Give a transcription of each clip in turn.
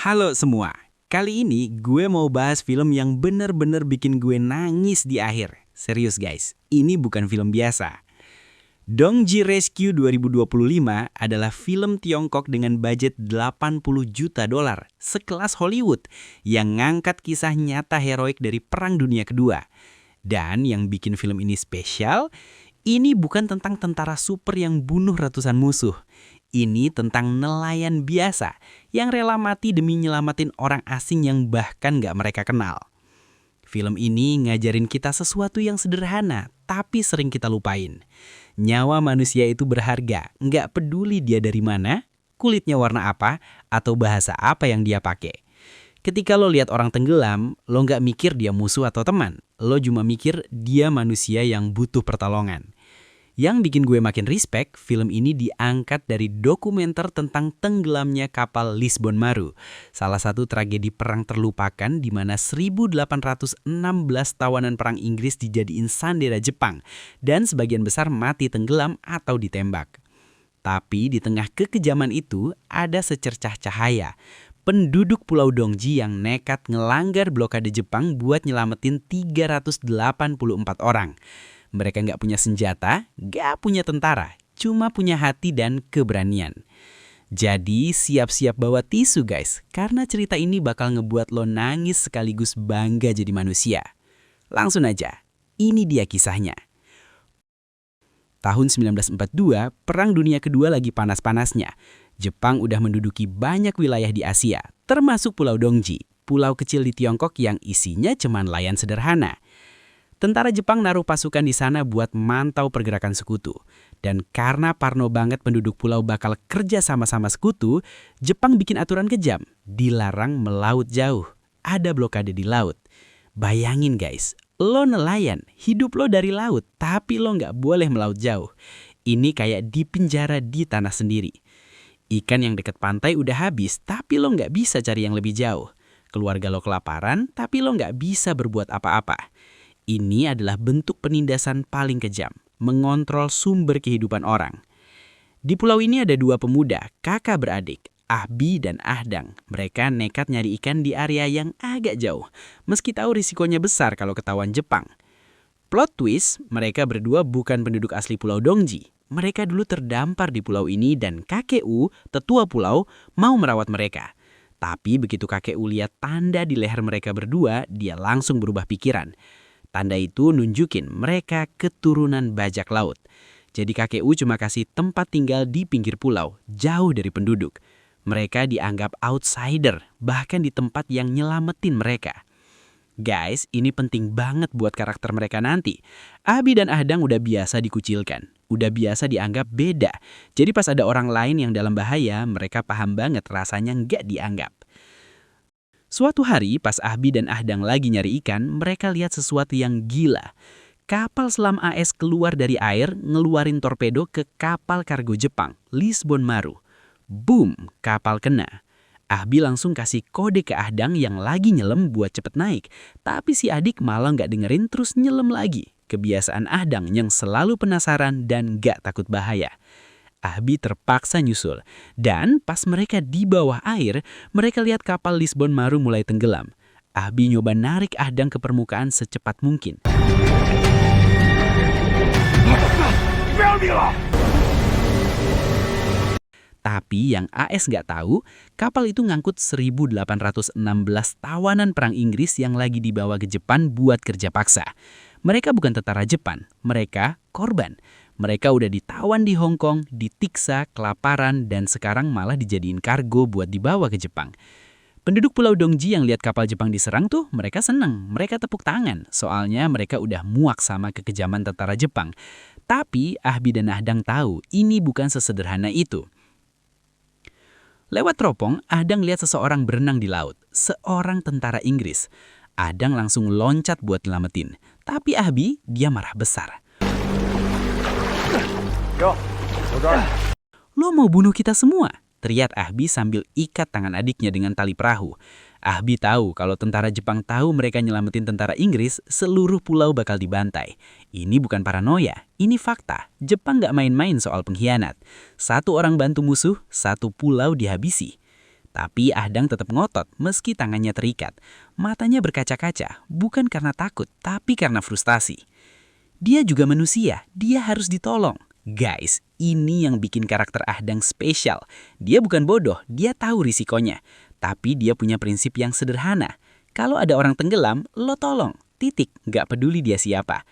Halo semua, kali ini gue mau bahas film yang bener-bener bikin gue nangis di akhir. Serius guys, ini bukan film biasa. Dongji Rescue 2025 adalah film Tiongkok dengan budget 80 juta dolar, sekelas Hollywood, yang ngangkat kisah nyata heroik dari Perang Dunia Kedua. Dan yang bikin film ini spesial, ini bukan tentang tentara super yang bunuh ratusan musuh. Ini tentang nelayan biasa yang rela mati demi nyelamatin orang asing yang bahkan gak mereka kenal. Film ini ngajarin kita sesuatu yang sederhana, tapi sering kita lupain. Nyawa manusia itu berharga, gak peduli dia dari mana, kulitnya warna apa, atau bahasa apa yang dia pakai. Ketika lo lihat orang tenggelam, lo gak mikir dia musuh atau teman. Lo cuma mikir dia manusia yang butuh pertolongan. Yang bikin gue makin respect, film ini diangkat dari dokumenter tentang tenggelamnya kapal Lisbon Maru, salah satu tragedi perang terlupakan di mana 1816 tawanan perang Inggris dijadiin sandera Jepang dan sebagian besar mati tenggelam atau ditembak. Tapi di tengah kekejaman itu ada secercah cahaya. Penduduk Pulau Dongji yang nekat ngelanggar blokade Jepang buat nyelamatin 384 orang. Mereka nggak punya senjata, nggak punya tentara, cuma punya hati dan keberanian. Jadi siap-siap bawa tisu guys, karena cerita ini bakal ngebuat lo nangis sekaligus bangga jadi manusia. Langsung aja, ini dia kisahnya. Tahun 1942, Perang Dunia Kedua lagi panas-panasnya. Jepang udah menduduki banyak wilayah di Asia, termasuk Pulau Dongji, pulau kecil di Tiongkok yang isinya cuma nelayan sederhana. Tentara Jepang naruh pasukan di sana buat mantau pergerakan sekutu. Dan karena parno banget penduduk pulau bakal kerja sama-sama sekutu, Jepang bikin aturan kejam, dilarang melaut jauh. Ada blokade di laut. Bayangin guys, lo nelayan, hidup lo dari laut, tapi lo nggak boleh melaut jauh. Ini kayak dipenjara di tanah sendiri. Ikan yang dekat pantai udah habis, tapi lo nggak bisa cari yang lebih jauh. Keluarga lo kelaparan, tapi lo nggak bisa berbuat apa-apa. Ini adalah bentuk penindasan paling kejam, mengontrol sumber kehidupan orang. Di pulau ini ada dua pemuda, kakak beradik, Ahbi dan Ahdang. Mereka nekat nyari ikan di area yang agak jauh, meski tahu risikonya besar kalau ketahuan Jepang. Plot twist, mereka berdua bukan penduduk asli Pulau Dongji. Mereka dulu terdampar di pulau ini dan kakek U, tetua pulau, mau merawat mereka. Tapi begitu kakek U lihat tanda di leher mereka berdua, dia langsung berubah pikiran. Tanda itu nunjukin mereka keturunan bajak laut. Jadi kakek U cuma kasih tempat tinggal di pinggir pulau, jauh dari penduduk. Mereka dianggap outsider, bahkan di tempat yang nyelamatin mereka. Guys, ini penting banget buat karakter mereka nanti. Abi dan Ahdang udah biasa dikucilkan, udah biasa dianggap beda. Jadi pas ada orang lain yang dalam bahaya, mereka paham banget rasanya nggak dianggap. Suatu hari pas Ahbi dan Ahdang lagi nyari ikan, mereka lihat sesuatu yang gila. Kapal selam AS keluar dari air, ngeluarin torpedo ke kapal kargo Jepang, Lisbon Maru. Boom, kapal kena. Ahbi langsung kasih kode ke Ahdang yang lagi nyelam buat cepet naik. Tapi si adik malah nggak dengerin terus nyelam lagi. Kebiasaan Ahdang yang selalu penasaran dan nggak takut bahaya. Ahbi terpaksa nyusul. Dan pas mereka di bawah air, mereka lihat kapal Lisbon Maru mulai tenggelam. Ahbi nyoba narik Ahdang ke permukaan secepat mungkin. Tapi yang AS nggak tahu, kapal itu ngangkut 1816 tawanan perang Inggris yang lagi dibawa ke Jepang buat kerja paksa. Mereka bukan tentara Jepang, mereka korban. Mereka udah ditawan di Hong Kong, ditiksa, kelaparan, dan sekarang malah dijadiin kargo buat dibawa ke Jepang. Penduduk Pulau Dongji yang lihat kapal Jepang diserang tuh, mereka seneng, mereka tepuk tangan. Soalnya mereka udah muak sama kekejaman tentara Jepang. Tapi Ahbi dan Ahdang tahu, ini bukan sesederhana itu. Lewat teropong, Ahdang lihat seseorang berenang di laut. Seorang tentara Inggris. Ahdang langsung loncat buat nyelamatin. Tapi Ahbi, dia marah besar. Lo mau bunuh kita semua? Teriak Ahbi sambil ikat tangan adiknya dengan tali perahu. Ahbi tahu kalau tentara Jepang tahu mereka nyelamatin tentara Inggris, seluruh pulau bakal dibantai. Ini bukan paranoia, ini fakta. Jepang nggak main-main soal pengkhianat. Satu orang bantu musuh, satu pulau dihabisi. Tapi Ahdang tetap ngotot meski tangannya terikat. Matanya berkaca-kaca, bukan karena takut, tapi karena frustasi. Dia juga manusia, dia harus ditolong. Guys, ini yang bikin karakter Ahdang spesial. Dia bukan bodoh, dia tahu risikonya. Tapi dia punya prinsip yang sederhana. Kalau ada orang tenggelam, lo tolong. Titik, nggak peduli dia siapa.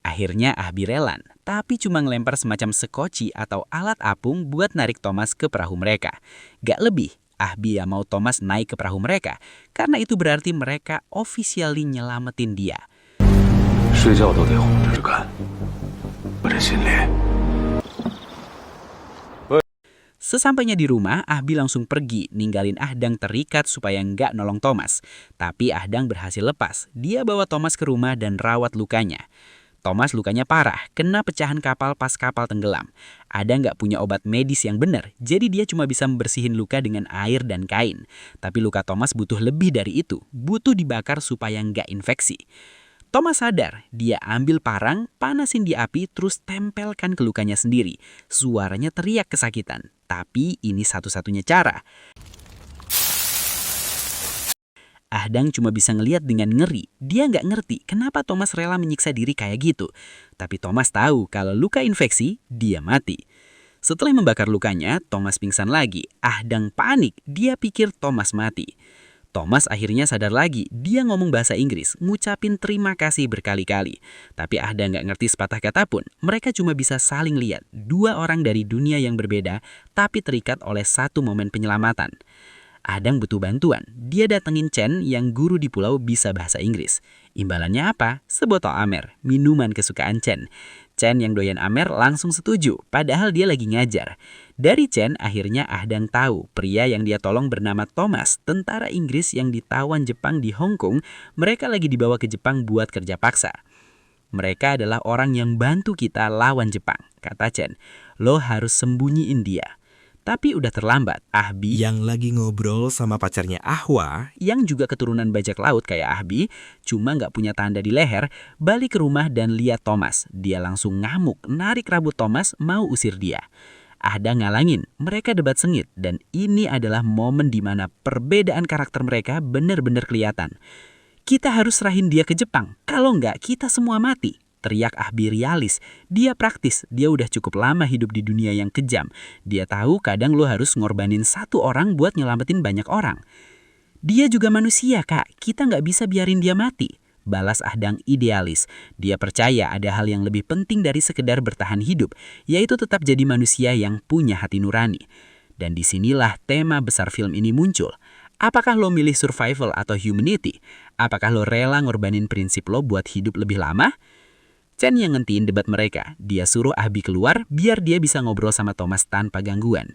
Akhirnya Ahbi relan, tapi cuma ngelempar semacam sekoci atau alat apung buat narik Thomas ke perahu mereka. Gak lebih, Ahbi ya mau Thomas naik ke perahu mereka, karena itu berarti mereka officially nyelamatin dia. Sesampainya di rumah, Ahbi langsung pergi, ninggalin Ahdang terikat supaya nggak nolong Thomas. Tapi Ahdang berhasil lepas, dia bawa Thomas ke rumah dan rawat lukanya. Thomas lukanya parah, kena pecahan kapal pas kapal tenggelam. Ada nggak punya obat medis yang benar, jadi dia cuma bisa membersihin luka dengan air dan kain. Tapi luka Thomas butuh lebih dari itu, butuh dibakar supaya nggak infeksi. Thomas sadar, dia ambil parang, panasin di api, terus tempelkan ke lukanya sendiri. Suaranya teriak kesakitan, tapi ini satu-satunya cara. Ahdang cuma bisa ngeliat dengan ngeri. Dia nggak ngerti kenapa Thomas rela menyiksa diri kayak gitu. Tapi Thomas tahu kalau luka infeksi, dia mati. Setelah membakar lukanya, Thomas pingsan lagi. Ahdang panik, dia pikir Thomas mati. Thomas akhirnya sadar lagi, dia ngomong bahasa Inggris, ngucapin terima kasih berkali-kali. Tapi Ahdang nggak ngerti sepatah kata pun. Mereka cuma bisa saling lihat. Dua orang dari dunia yang berbeda, tapi terikat oleh satu momen penyelamatan. Ahdang butuh bantuan. Dia datengin Chen yang guru di pulau bisa bahasa Inggris. Imbalannya apa? Sebotol Amer, minuman kesukaan Chen. Chen yang doyan Amer langsung setuju, padahal dia lagi ngajar. Dari Chen akhirnya Ahdang tahu pria yang dia tolong bernama Thomas, tentara Inggris yang ditawan Jepang di Hong Kong. Mereka lagi dibawa ke Jepang buat kerja paksa. Mereka adalah orang yang bantu kita lawan Jepang, kata Chen. Lo harus sembunyiin dia. Tapi udah terlambat. Ahbi yang lagi ngobrol sama pacarnya Ahwa, yang juga keturunan bajak laut kayak Ahbi, cuma nggak punya tanda di leher, balik ke rumah dan lihat Thomas. Dia langsung ngamuk, narik rambut Thomas, mau usir dia. Ahdang ngalangin, mereka debat sengit, dan ini adalah momen di mana perbedaan karakter mereka benar-benar kelihatan. Kita harus serahin dia ke Jepang, kalau nggak kita semua mati. Teriak Ahbi realis. Dia praktis, dia udah cukup lama hidup di dunia yang kejam. Dia tahu kadang lo harus ngorbanin satu orang buat nyelamatin banyak orang. Dia juga manusia, Kak. Kita nggak bisa biarin dia mati. Balas Ahdang idealis. Dia percaya ada hal yang lebih penting dari sekedar bertahan hidup, yaitu tetap jadi manusia yang punya hati nurani. Dan disinilah tema besar film ini muncul. Apakah lo milih survival atau humanity? Apakah lo rela ngorbanin prinsip lo buat hidup lebih lama? Chen yang ngentiin debat mereka. Dia suruh Ahbi keluar biar dia bisa ngobrol sama Thomas tanpa gangguan.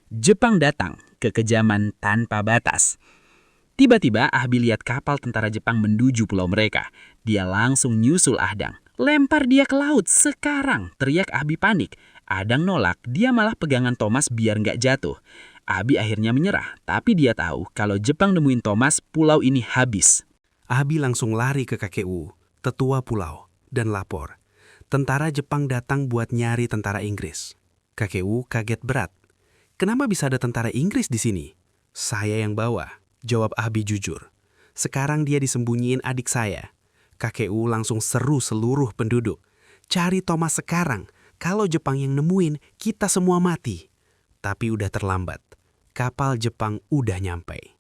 Jepang datang, kekejaman tanpa batas. Tiba-tiba Ahbi lihat kapal tentara Jepang menuju pulau mereka. Dia langsung nyusul Ahdang. Lempar dia ke laut sekarang, teriak Ahbi panik. Ahdang nolak, dia malah pegangan Thomas biar nggak jatuh. Ahbi akhirnya menyerah, tapi dia tahu kalau Jepang nemuin Thomas, pulau ini habis. Ahbi langsung lari ke KKU, tetua pulau, dan lapor. Tentara Jepang datang buat nyari tentara Inggris. KKU kaget berat. Kenapa bisa ada tentara Inggris di sini? Saya yang bawa, jawab Ahbi jujur. Sekarang dia disembunyiin adik saya. KKU langsung seru seluruh penduduk. Cari Thomas sekarang. Kalau Jepang yang nemuin, kita semua mati. Tapi udah terlambat. Kapal Jepang udah nyampe.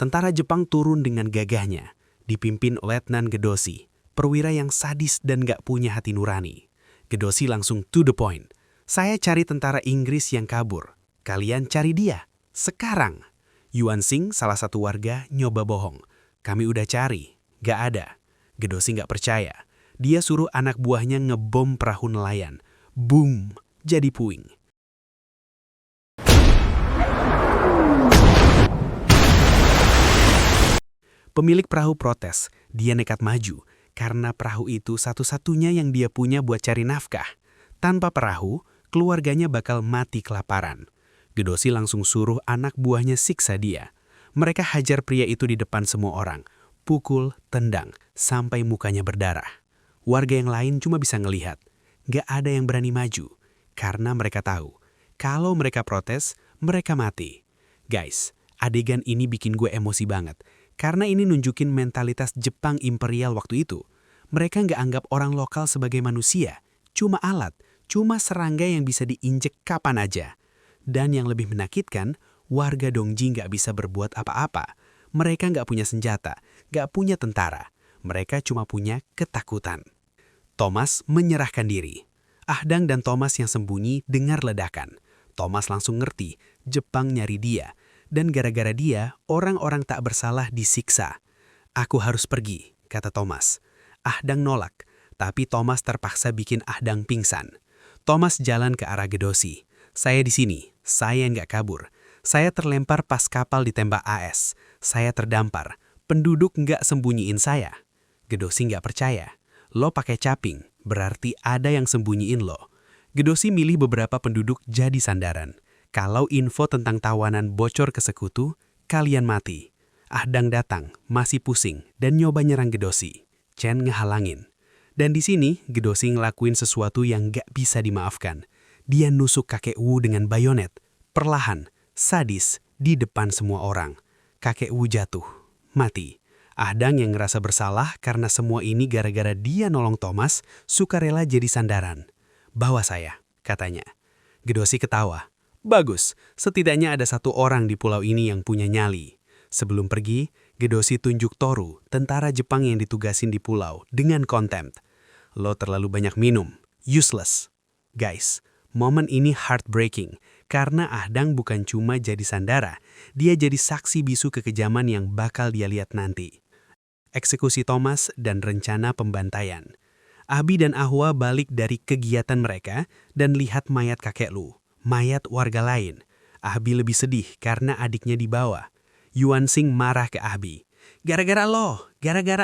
Tentara Jepang turun dengan gagahnya, dipimpin Letnan Gedosi, perwira yang sadis dan gak punya hati nurani. Gedosi langsung to the point. Saya cari tentara Inggris yang kabur. Kalian cari dia. Sekarang. Yuan Xing, salah satu warga, nyoba bohong. Kami udah cari. Gak ada. Gedosi gak percaya. Dia suruh anak buahnya ngebom perahu nelayan. Boom! Jadi puing. Pemilik perahu protes, dia nekat maju, karena perahu itu satu-satunya yang dia punya buat cari nafkah. Tanpa perahu, keluarganya bakal mati kelaparan. Gedosi langsung suruh anak buahnya siksa dia. Mereka hajar pria itu di depan semua orang, pukul, tendang, sampai mukanya berdarah. Warga yang lain cuma bisa ngelihat. Gak ada yang berani maju. Karena mereka tahu, kalau mereka protes, mereka mati. Guys, adegan ini bikin gue emosi banget. Karena ini nunjukin mentalitas Jepang imperial waktu itu. Mereka nggak anggap orang lokal sebagai manusia. Cuma alat, cuma serangga yang bisa diinjek kapan aja. Dan yang lebih menakutkan, warga Dongji nggak bisa berbuat apa-apa. Mereka nggak punya senjata, nggak punya tentara. Mereka cuma punya ketakutan. Thomas menyerahkan diri. Ahdang dan Thomas yang sembunyi dengar ledakan. Thomas langsung ngerti, Jepang nyari dia. Dan gara-gara dia, orang-orang tak bersalah disiksa. Aku harus pergi, kata Thomas. Ahdang nolak, tapi Thomas terpaksa bikin Ahdang pingsan. Thomas jalan ke arah Gedosi. Saya di sini, saya nggak kabur. Saya terlempar pas kapal ditembak AS. Saya terdampar, penduduk nggak sembunyiin saya. Gedosi nggak percaya. Lo pakai caping, berarti ada yang sembunyiin lo. Gedosi milih beberapa penduduk jadi sandaran. Kalau info tentang tawanan bocor ke sekutu, kalian mati. Ahdang datang, masih pusing, dan nyoba nyerang Gedosi. Chen ngehalangin. Dan di sini, Gedosi ngelakuin sesuatu yang gak bisa dimaafkan. Dia nusuk kakek Wu dengan bayonet. Perlahan, sadis, di depan semua orang. Kakek Wu jatuh, mati. Ahdang yang ngerasa bersalah karena semua ini gara-gara dia nolong Thomas, sukarela jadi sandaran. Bawa saya, katanya. Gedosi ketawa. Bagus, setidaknya ada satu orang di pulau ini yang punya nyali. Sebelum pergi, Gedosi tunjuk Toru, tentara Jepang yang ditugasin di pulau, dengan contempt. Lo terlalu banyak minum, useless. Guys, momen ini heartbreaking, karena Ahdang bukan cuma jadi sandara, dia jadi saksi bisu kekejaman yang bakal dia lihat nanti. Eksekusi Thomas dan rencana pembantaian. Abi dan Ahwa balik dari kegiatan mereka dan lihat mayat kakek Lu. Mayat warga lain. Ahbi lebih sedih karena adiknya dibawa. Yuan Xing marah ke Ahbi. Gara-gara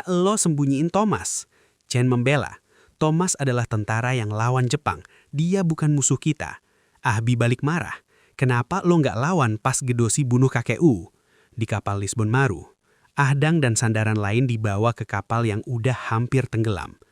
lo sembunyiin Thomas. Chen membela. Thomas adalah tentara yang lawan Jepang. Dia bukan musuh kita. Ahbi balik marah. Kenapa lo nggak lawan pas Gedosi bunuh kakek U? Di kapal Lisbon Maru. Ahdang dan sandaran lain dibawa ke kapal yang udah hampir tenggelam.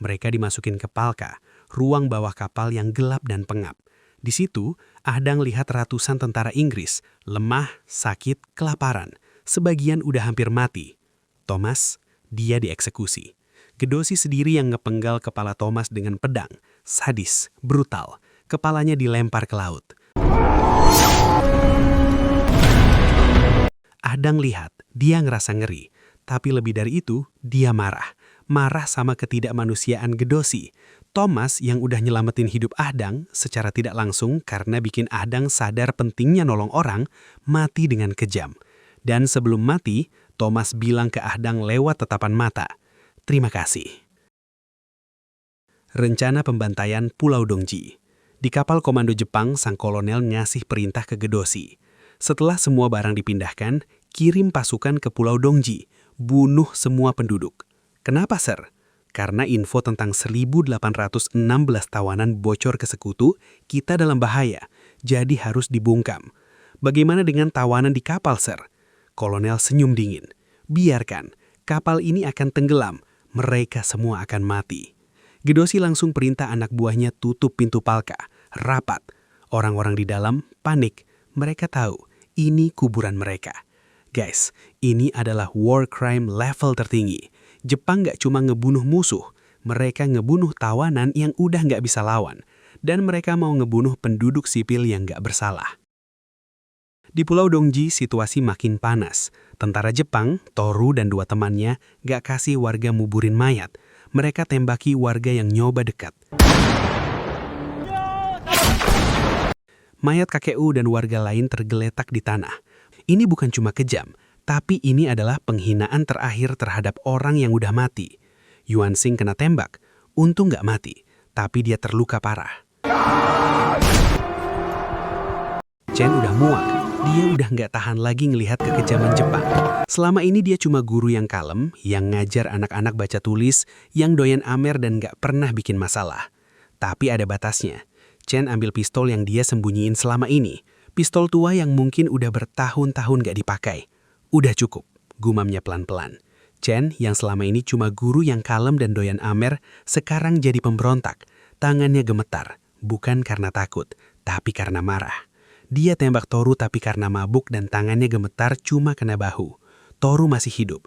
Mereka dimasukin ke Palka, ruang bawah kapal yang gelap dan pengap. Di situ, Ahdang lihat ratusan tentara Inggris, lemah, sakit, kelaparan. Sebagian udah hampir mati. Thomas, dia dieksekusi. Gedosi sendiri yang ngepenggal kepala Thomas dengan pedang. Sadis, brutal. Kepalanya dilempar ke laut. Ahdang lihat, dia ngerasa ngeri. Tapi lebih dari itu, dia marah. Marah sama ketidakmanusiaan Gedosi. Thomas yang udah nyelamatin hidup Ahdang secara tidak langsung karena bikin Ahdang sadar pentingnya nolong orang, mati dengan kejam. Dan sebelum mati, Thomas bilang ke Ahdang lewat tatapan mata, "Terima kasih." Rencana pembantaian Pulau Dongji. Di kapal komando Jepang, sang kolonel ngasih perintah ke Gedosi. Setelah semua barang dipindahkan, kirim pasukan ke Pulau Dongji, bunuh semua penduduk. Kenapa, Sir? Karena info tentang 1816 tawanan bocor ke sekutu, kita dalam bahaya, jadi harus dibungkam. Bagaimana dengan tawanan di kapal, Sir? Kolonel senyum dingin. Biarkan, kapal ini akan tenggelam, mereka semua akan mati. Gedosi langsung perintah anak buahnya tutup pintu Palka, rapat. Orang-orang di dalam panik, mereka tahu ini kuburan mereka. Guys, ini adalah war crime level tertinggi. Jepang nggak cuma ngebunuh musuh, mereka ngebunuh tawanan yang udah nggak bisa lawan. Dan mereka mau ngebunuh penduduk sipil yang nggak bersalah. Di Pulau Dongji, situasi makin panas. Tentara Jepang, Toru dan dua temannya nggak kasih warga muburin mayat. Mereka tembaki warga yang nyoba dekat. Mayat kakek U dan warga lain tergeletak di tanah. Ini bukan cuma kejam, tapi ini adalah penghinaan terakhir terhadap orang yang udah mati. Yuan Xing kena tembak, untung nggak mati, tapi dia terluka parah. Chen udah muak, dia udah nggak tahan lagi ngelihat kekejaman Jepang. Selama ini dia cuma guru yang kalem, yang ngajar anak-anak baca tulis, yang doyan amer dan nggak pernah bikin masalah. Tapi ada batasnya. Chen ambil pistol yang dia sembunyiin selama ini. Pistol tua yang mungkin udah bertahun-tahun gak dipakai. Udah cukup, gumamnya pelan-pelan. Chen yang selama ini cuma guru yang kalem dan doyan amer, sekarang jadi pemberontak. Tangannya gemetar, bukan karena takut, tapi karena marah. Dia tembak Toru tapi karena mabuk dan tangannya gemetar cuma kena bahu. Toru masih hidup.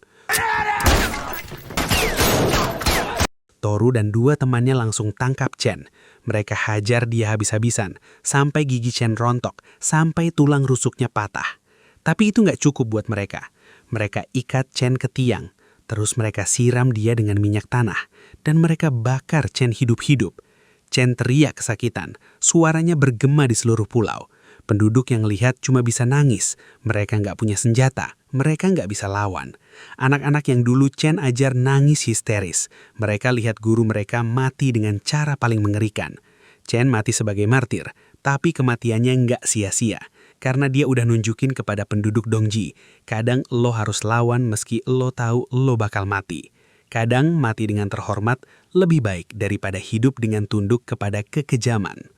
Toru dan dua temannya langsung tangkap Chen. Mereka hajar dia habis-habisan, sampai gigi Chen rontok, sampai tulang rusuknya patah. Tapi itu nggak cukup buat mereka. Mereka ikat Chen ke tiang. Terus mereka siram dia dengan minyak tanah, dan mereka bakar Chen hidup-hidup. Chen teriak kesakitan, suaranya bergema di seluruh pulau. Penduduk yang lihat cuma bisa nangis, mereka nggak punya senjata, mereka nggak bisa lawan. Anak-anak yang dulu Chen ajar nangis histeris, mereka lihat guru mereka mati dengan cara paling mengerikan. Chen mati sebagai martir, tapi kematiannya nggak sia-sia. Karena dia udah nunjukin kepada penduduk Dongji, kadang lo harus lawan meski lo tahu lo bakal mati. Kadang mati dengan terhormat lebih baik daripada hidup dengan tunduk kepada kekejaman.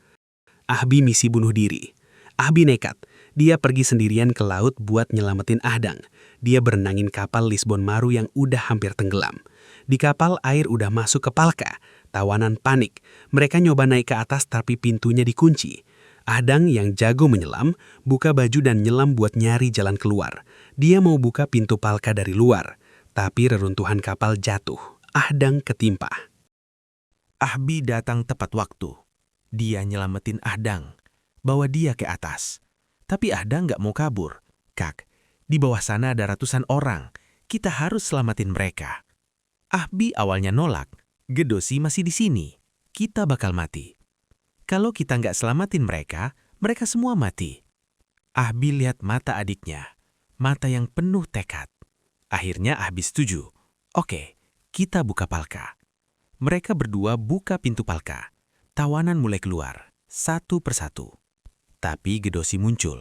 Ahbi misi bunuh diri. Ahbi nekat. Dia pergi sendirian ke laut buat nyelamatin Ahdang. Dia berenangin kapal Lisbon Maru yang udah hampir tenggelam. Di kapal air udah masuk ke Palka. Tawanan panik. Mereka nyoba naik ke atas tapi pintunya dikunci. Ahdang yang jago menyelam, buka baju dan nyelam buat nyari jalan keluar. Dia mau buka pintu Palka dari luar, tapi reruntuhan kapal jatuh. Ahdang ketimpa. Ahbi datang tepat waktu. Dia nyelamatin Ahdang, bawa dia ke atas. Tapi Ahdang nggak mau kabur. Kak, di bawah sana ada ratusan orang. Kita harus selamatin mereka. Ahbi awalnya nolak. Gedosi masih di sini. Kita bakal mati. Kalau kita nggak selamatin mereka, mereka semua mati. Ahbi lihat mata adiknya, mata yang penuh tekad. Akhirnya Ahbi setuju. Oke, kita buka Palka. Mereka berdua buka pintu Palka. Tawanan mulai keluar, satu persatu. Tapi Gedosi muncul.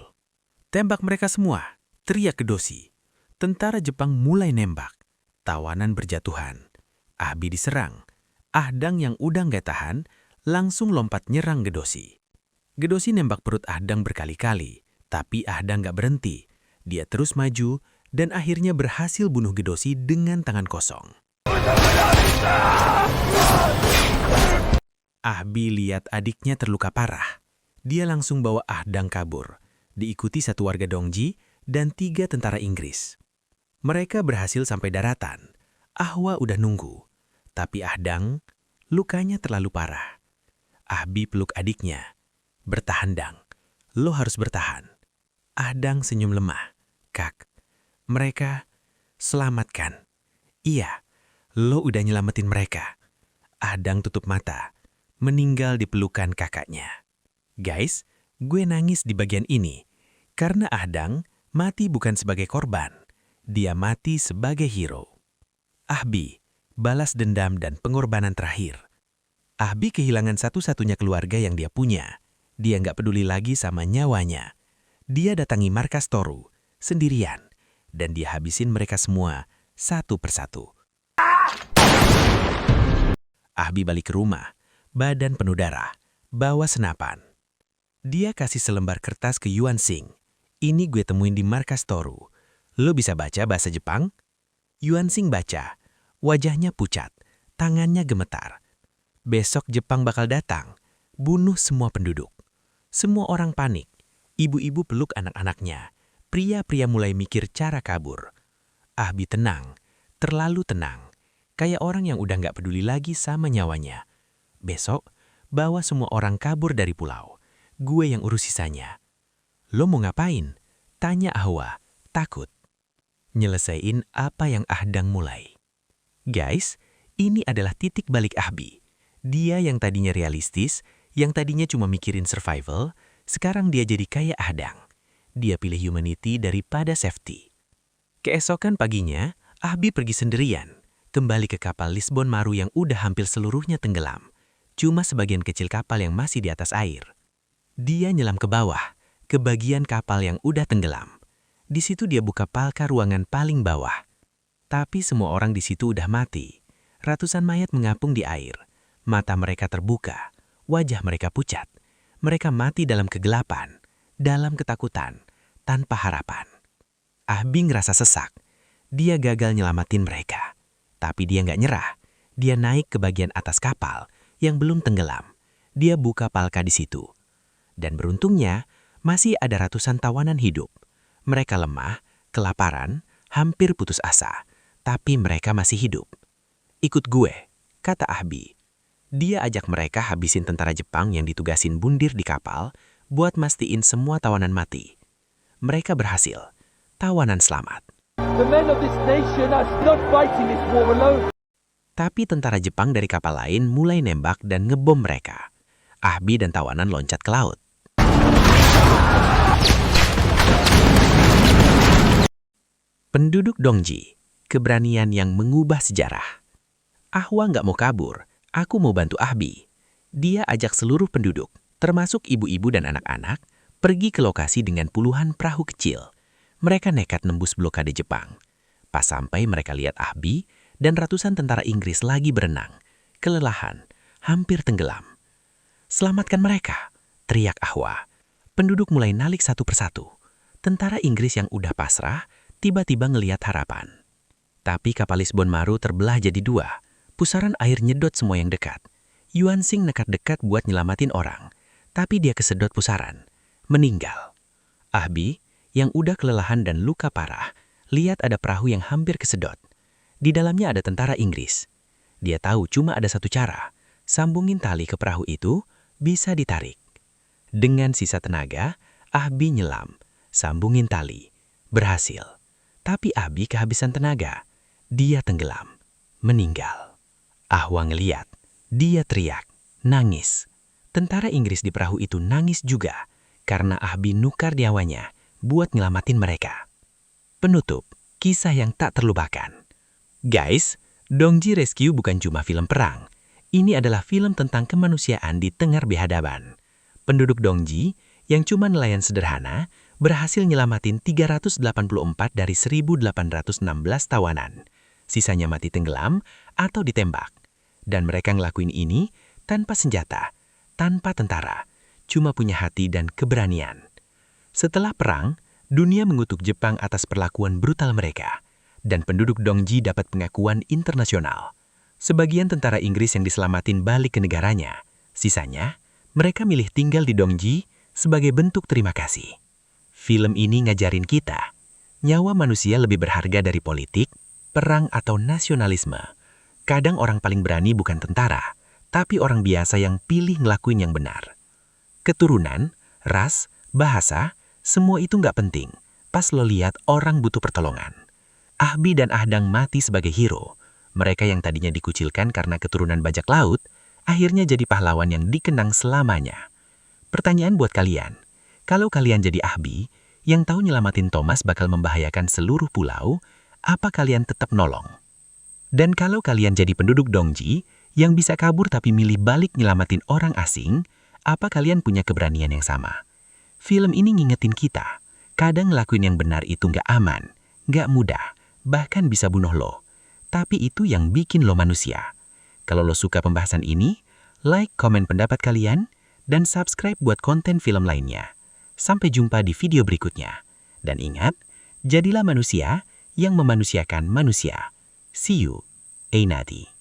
Tembak mereka semua, teriak Gedosi. Tentara Jepang mulai nembak. Tawanan berjatuhan. Ahbi diserang. Ahdang yang udah nggak tahan, langsung lompat nyerang Gedosi. Gedosi nembak perut Ahdang berkali-kali, tapi Ahdang nggak berhenti. Dia terus maju dan akhirnya berhasil bunuh Gedosi dengan tangan kosong. Ahbi lihat adiknya terluka parah. Dia langsung bawa Ahdang kabur, diikuti satu warga Dongji dan 3 tentara Inggris. Mereka berhasil sampai daratan. Ahwa udah nunggu, tapi Ahdang lukanya terlalu parah. Ahbi peluk adiknya. Bertahan, Dang. Lo harus bertahan. Ahdang senyum lemah. Kak, mereka selamatkan. Iya, lo udah nyelamatin mereka. Ahdang tutup mata, meninggal di pelukan kakaknya. Guys, gue nangis di bagian ini. Karena Ahdang mati bukan sebagai korban. Dia mati sebagai hero. Ahbi, balas dendam dan pengorbanan terakhir. Ahbi kehilangan satu-satunya keluarga yang dia punya. Dia nggak peduli lagi sama nyawanya. Dia datangi markas Toru, sendirian. Dan dia habisin mereka semua, satu persatu. Ahbi balik ke rumah, badan penuh darah, bawa senapan. Dia kasih selembar kertas ke Yuan Xing. Ini gue temuin di markas Toru. Lo bisa baca bahasa Jepang? Yuan Xing baca. Wajahnya pucat, tangannya gemetar. Besok Jepang bakal datang, bunuh semua penduduk. Semua orang panik. Ibu-ibu peluk anak-anaknya. Pria-pria mulai mikir cara kabur. Ahbi tenang, terlalu tenang. Kayak orang yang udah nggak peduli lagi sama nyawanya. Besok, bawa semua orang kabur dari pulau. Gue yang urus sisanya. Lo mau ngapain? Tanya Ahwa, takut. Nyelesain apa yang Ahdang mulai. Guys, ini adalah titik balik Ahbi. Dia yang tadinya realistis, yang tadinya cuma mikirin survival, sekarang dia jadi kayak Ahdang. Dia pilih humanity daripada safety. Keesokan paginya, Ahbi pergi sendirian, kembali ke kapal Lisbon Maru yang udah hampir seluruhnya tenggelam. Cuma sebagian kecil kapal yang masih di atas air. Dia nyelam ke bawah, ke bagian kapal yang udah tenggelam. Di situ dia buka Palka ruangan paling bawah. Tapi semua orang di situ udah mati. Ratusan mayat mengapung di air. Mata mereka terbuka, wajah mereka pucat. Mereka mati dalam kegelapan, dalam ketakutan, tanpa harapan. Ahbi ngerasa sesak. Dia gagal nyelamatin mereka. Tapi dia nggak nyerah. Dia naik ke bagian atas kapal yang belum tenggelam. Dia buka palka di situ. Dan beruntungnya, masih ada ratusan tawanan hidup. Mereka lemah, kelaparan, hampir putus asa. Tapi mereka masih hidup. Ikut gue, kata Ahbi. Dia ajak mereka habisin tentara Jepang yang ditugasin bundir di kapal buat mastiin semua tawanan mati. Mereka berhasil. Tawanan selamat. The men of this nation are not fighting this war alone. Tapi tentara Jepang dari kapal lain mulai nembak dan ngebom mereka. Ahbi dan tawanan loncat ke laut. Penduduk Dongji, keberanian yang mengubah sejarah. Ahwa nggak mau kabur, aku mau bantu Ahbi. Dia ajak seluruh penduduk, termasuk ibu-ibu dan anak-anak, pergi ke lokasi dengan puluhan perahu kecil. Mereka nekat nembus blokade Jepang. Pas sampai mereka lihat Ahbi dan ratusan tentara Inggris lagi berenang, kelelahan, hampir tenggelam. Selamatkan mereka, teriak Ahwa. Penduduk mulai nalik satu persatu. Tentara Inggris yang udah pasrah, tiba-tiba ngelihat harapan. Tapi kapal Lisbon Maru terbelah jadi dua. Pusaran air nyedot semua yang dekat. Yuan Xing nekat-dekat buat nyelamatin orang. Tapi dia kesedot pusaran. Meninggal. Ahbi, yang udah kelelahan dan luka parah, lihat ada perahu yang hampir kesedot. Di dalamnya ada tentara Inggris. Dia tahu cuma ada satu cara. Sambungin tali ke perahu itu, bisa ditarik. Dengan sisa tenaga, Ahbi nyelam. Sambungin tali. Berhasil. Tapi Ahbi kehabisan tenaga. Dia tenggelam. Meninggal. Ahwa ngeliat. Dia teriak. Nangis. Tentara Inggris di perahu itu nangis juga. Karena Ahbi nukar nyawanya buat nyelamatin mereka. Penutup. Kisah yang tak terlupakan. Guys, Dongji Rescue bukan cuma film perang. Ini adalah film tentang kemanusiaan di tengah berhadapan. Penduduk Dongji, yang cuma nelayan sederhana, berhasil nyelamatin 384 dari 1.816 tawanan. Sisanya mati tenggelam atau ditembak. Dan mereka ngelakuin ini tanpa senjata, tanpa tentara, cuma punya hati dan keberanian. Setelah perang, dunia mengutuk Jepang atas perlakuan brutal mereka. Dan penduduk Dongji dapat pengakuan internasional. Sebagian tentara Inggris yang diselamatin balik ke negaranya. Sisanya, mereka milih tinggal di Dongji sebagai bentuk terima kasih. Film ini ngajarin kita, nyawa manusia lebih berharga dari politik, perang atau nasionalisme. Kadang orang paling berani bukan tentara, tapi orang biasa yang pilih ngelakuin yang benar. Keturunan, ras, bahasa, semua itu nggak penting pas lo lihat orang butuh pertolongan. Ahbi dan Ahdang mati sebagai hero. Mereka yang tadinya dikucilkan karena keturunan bajak laut, akhirnya jadi pahlawan yang dikenang selamanya. Pertanyaan buat kalian, kalau kalian jadi Ahbi, yang tahu nyelamatin Thomas bakal membahayakan seluruh pulau, apa kalian tetap nolong? Dan kalau kalian jadi penduduk Dongji, yang bisa kabur tapi milih balik nyelamatin orang asing, apa kalian punya keberanian yang sama? Film ini ngingetin kita, kadang ngelakuin yang benar itu nggak aman, nggak mudah, bahkan bisa bunuh lo. Tapi itu yang bikin lo manusia. Kalau lo suka pembahasan ini, like, komen pendapat kalian, dan subscribe buat konten film lainnya. Sampai jumpa di video berikutnya. Dan ingat, jadilah manusia yang memanusiakan manusia. See you, Einadi.